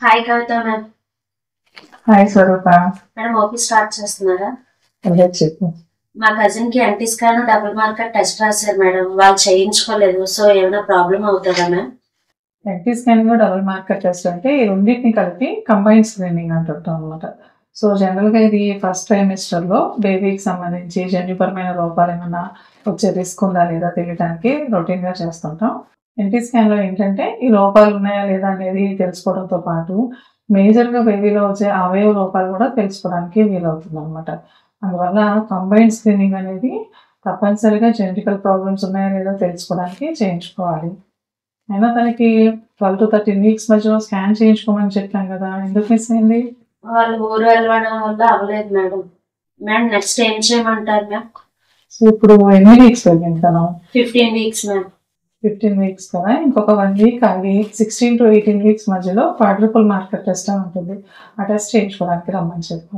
Hi కవిత ma'am. Hi స్వరూప. Madam OP start చేస్తున్నారా? అదే చెప్పు. మా కజిన్ కి NT scan double marker test రాశారు మేడం, వాళ్ళు చేయించుకోలేదు. సో ఏమైనా ప్రాబ్లం అవుతుందా ma'am? NT scanning double marker test అంటే ఈ రెండింటిని కలిపి కంబైన్ స్క్రీనింగ్ అంటుంటాం అనమాట. సో జనరల్గా ఇది ఫస్ట్ ట్రైమిస్టర్లో బేబీకి సంబంధించి జన్యుపరమైన లోపాలు ఏమైనా వచ్చే రిస్క్ ఉందా లేదా తెలియడానికి రొటీన్గా చేస్తుంటాం. ఎన్టీ స్కాన్లో ఏంటంటే ఈ లోపాలు ఉన్నాయా లేదా అనేది తెలుసుకోవడంతో పాటు మేజర్గా బేబీలో వచ్చే అవయవ లోపాలు కూడా తెలుసుకోవడానికి వీలవుతుంది అనమాట. అందువల్ల కంబైన్డ్ స్క్రీనింగ్ అనేది తప్పనిసరిగా జెనెటికల్ ప్రాబ్లమ్స్ ఉన్నాయా లేదా తెలుసుకోవడానికి చేయించుకోవాలి. అయినా తనకి 12 to 13 వీక్స్ మధ్యలో స్కాన్ చేయించుకోమని చెప్పాం కదా, ఎందుకు మిస్ అయింది? వాళ్ళు ఊరు వెళ్ళడం వల్ల అవ్వలేదు మేడం. మ్యామ్ నెక్స్ట్ ఏం చేయమంటారు మ్యామ్? సో ఇప్పుడు ఎన్ని వీక్స్ వెళ్ళింది తను? 15 వీక్స్ మ్యామ్. 15 వీక్స్ కదా, ఇంకొక 1 వీక్ ఆగి 16 to 18 వీక్స్ మధ్యలో క్వాడ్రుపుల్ మార్కర్ టెస్ట్ అని ఉంటుంది. ఆ టెస్ట్ చేయించుకోవడానికి రమ్మని చెప్పు.